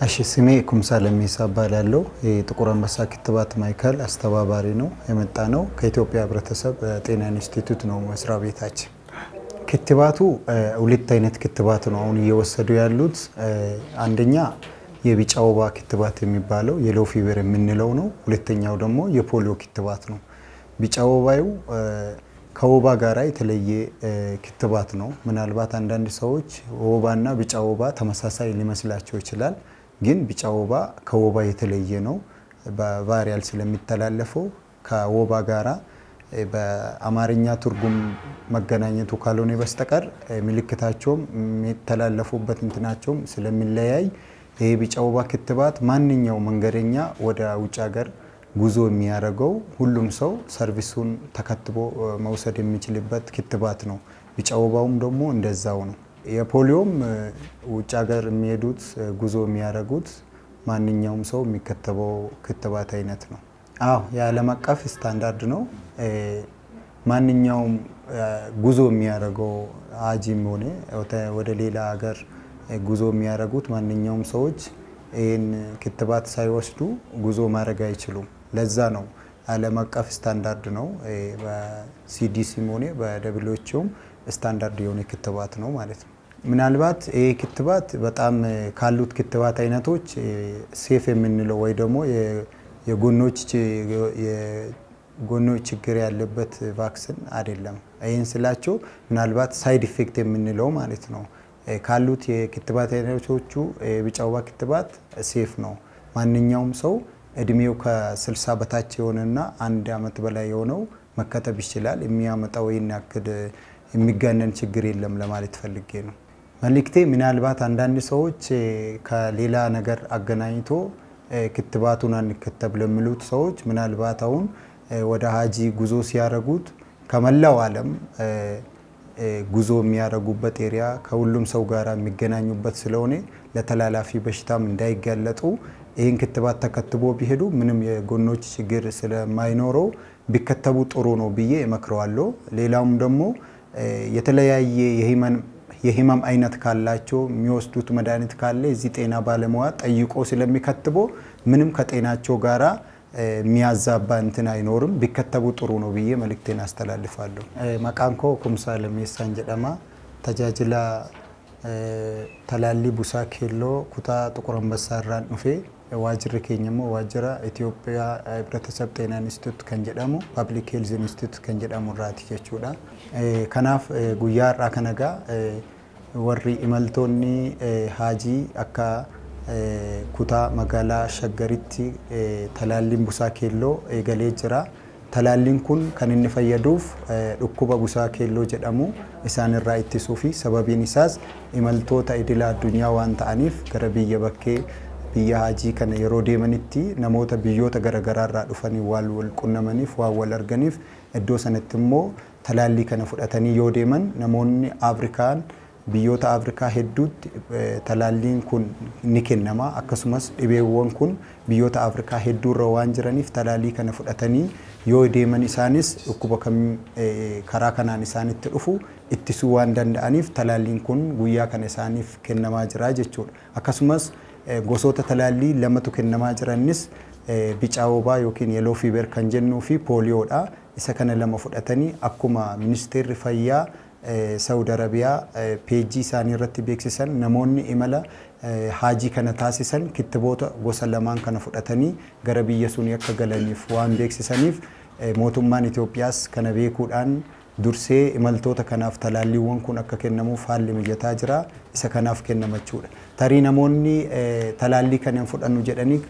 እሺ ስሜ ኩምሳ ለሚሳ እባላለሁ። የጥቁር አንበሳ ክትባት ማዕከል አስተባባሪ ነው። የመጣ ነው ከኢትዮጵያ ህብረተሰብ ጤና ኢንስቲትዩት ነው መስሪያ ቤታችን። ክትባቱ ሁለት አይነት ክትባት ነው አሁን እየወሰዱ ያሉት። አንደኛ የቢጫ ወባ ክትባት የሚባለው የሎ ፊቨር የምንለው ነው። ሁለተኛው ደግሞ የፖሊዮ ክትባት ነው። ቢጫ ወባዩ ከወባ ጋራ የተለየ ክትባት ነው። ምናልባት አንዳንድ ሰዎች ወባና ቢጫ ወባ ተመሳሳይ ሊመስላቸው ይችላል። ግን ቢጫ ወባ ከወባ የተለየ ነው። በቫይራል ስለሚተላለፈው ከወባ ጋራ በአማርኛ ትርጉም መገናኘቱ ካልሆነ በስተቀር ምልክታቸውም የሚተላለፉበት እንትናቸውም ስለሚለያይ ይሄ ቢጫ ወባ ክትባት ማንኛው መንገደኛ ወደ ውጭ ሀገር ጉዞ የሚያደርገው ሁሉም ሰው ሰርቪሱን ተከትቦ መውሰድ የሚችልበት ክትባት ነው። ቢጫ ወባውም ደግሞ እንደዛው ነው። የፖሊዮም ውጭ ሀገር የሚሄዱት ጉዞ የሚያደርጉት ማንኛውም ሰው የሚከተበው ክትባት አይነት ነው። አዎ የዓለም አቀፍ ስታንዳርድ ነው። ማንኛውም ጉዞ የሚያደርገው ሀጂም ሆነ ወደ ሌላ ሀገር ጉዞ የሚያደርጉት ማንኛውም ሰዎች ይህን ክትባት ሳይወስዱ ጉዞ ማድረግ አይችሉም። ለዛ ነው ዓለም አቀፍ ስታንዳርድ ነው። በሲዲሲም ሆነ በደብሊውኤችኦም ስታንዳርድ የሆነ ክትባት ነው ማለት ነው። ምናልባት ይሄ ክትባት በጣም ካሉት ክትባት አይነቶች ሴፍ የምንለው ወይ ደግሞ የጎኖች ችግር ያለበት ቫክሲን አይደለም። ይህን ስላቸው ምናልባት ሳይድ ኢፌክት የምንለው ማለት ነው። ካሉት የክትባት አይነቶቹ የቢጫ ወባ ክትባት ሴፍ ነው። ማንኛውም ሰው እድሜው ከ60 በታች የሆነና 1 ዓመት በላይ የሆነው መከተብ ይችላል። የሚያመጣው ይህን ያክል የሚጋነን ችግር የለም ለማለት ፈልጌ ነው። መልእክቴ ምናልባት አንዳንድ ሰዎች ከሌላ ነገር አገናኝቶ ክትባቱን አንከተብ ለሚሉት ሰዎች ምናልባት አሁን ወደ ሀጂ ጉዞ ሲያደርጉት ከመላው ዓለም ጉዞ የሚያደርጉበት ኤሪያ ከሁሉም ሰው ጋር የሚገናኙበት ስለሆነ ለተላላፊ በሽታም እንዳይጋለጡ ይህን ክትባት ተከትቦ ቢሄዱ ምንም የጎኖች ችግር ስለማይኖረው ቢከተቡ ጥሩ ነው ብዬ እመክረዋለሁ። ሌላውም ደግሞ የተለያየ የህመም አይነት ካላቸው የሚወስዱት መድኃኒት ካለ እዚህ ጤና ባለሙያ ጠይቆ ስለሚከትቦ ምንም ከጤናቸው ጋራ የሚያዛባ እንትን አይኖርም። ቢከተቡ ጥሩ ነው ብዬ መልእክቴን አስተላልፋለሁ። መቃንኮ ኩምሳ ለሚሳን ጀደማ ተጃጅላ ተላሊ ቡሳ ኬሎ ኩታ ጥቁር አንበሳ ራን ኡፌ ዋጅር ኬኝሞ ዋጅራ ኢትዮጵያ ህብረተሰብ ጤና ኢንስቲትዩት ከንጀዳሙ ፐብሊክ ሄልዝ ኢንስቲትዩት ከንጀዳሙ ራቲ ጀቹዳ ከናፍ ጉያራ ከነጋ ወሪ ኢመልቶኒ ሀጂ አካ ኩታ መጋላ ሸገሪቲ ተላሊን ቡሳ ኬሎ ኤገሌ ጅራ ተላሊን ኩን ከንን ፈየዱፍ ዱኩባ ቡሳ ኬሎ ጀዳሙ ኢሳን ራ ኢትሱፊ ሰበቢን ኢሳስ ኢመልቶታ ኢድላ አዱኛ ዋን ተአኒፍ ገረ ብየ በኬ biyya hajii kana yeroo deemanitti namoota biyyoota garaagaraarraa dhufanii wal qunnamaniif waan wal arganiif iddoo sanatti immoo talaallii kana fudhatanii yoo deeman namoonni Afrikaan biyyoota Afrikaa hedduutti talaalliin kun ni kennama. Akkasumas dhibeewwan kun biyyoota Afrikaa hedduurra waan jiraniif talaallii kana fudhatanii yoo deeman isaanis dhukkuba karaa kanaan isaanitti dhufu ittisuu waan danda'aniif talaalliin kun guyyaa kana isaaniif kennamaa jira jechuudha. Akkasumas gosoota talaallii lamatu kennamaa jiranis bica wobaa yookiin yellow fever kan jennuu fi pooliyoodha. Isa kana lama fudhatanii akkuma ministeerri fayyaa Saudi Arabiyaa peejii isaanii irratti beeksisan namoonni imala haajii kana taasisan kittiboota gosa lamaan kana fudhatanii gara biyya sunii akka galaniif waan beeksisaniif mootummaan Itoophiyaas kana beekuudhaan dursee imaltoota kanaaf talaalliiwwan kun akka kennamuuf haalli mijataa jira. Isa kanaaf kennamachuudha. Tarii namoonni talaallii kana fudhannu jedhanii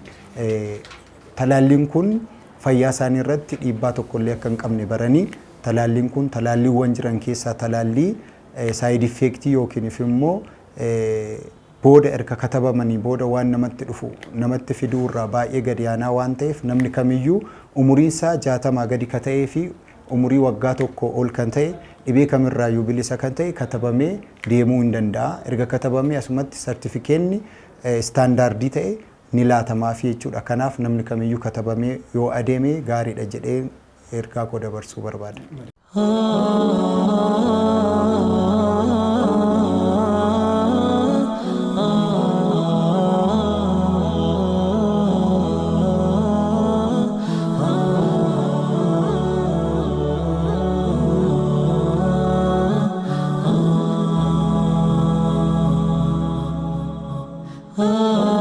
talaalliin kun fayyaa isaanii irratti dhiibbaa tokko illee akka hin qabne baranii talaalliin kun talaalliiwwan jiran keessaa talaallii saayid effektii yookiin immoo booda erga katabamanii booda waan namatti dhufu namatti fiduu irraa baay'ee gadi aanaa waan ta'eef namni kamiyyuu umuriinsaa 60 gadi ka ta'ee fi umurii waggaa tokko ol kan ta'e dhibee kamirraayyuu bilisa kan ta'e katabamee deemuu hin danda'a. Erga katabamee asumatti sartifikeetni istaandaardii ta'e ni laatamaaf jechuudha. Kanaaf namni kamiyyuu katabamee yoo adeeme gaariidha jedhee ergaa koo dabarsuu barbaada. Oh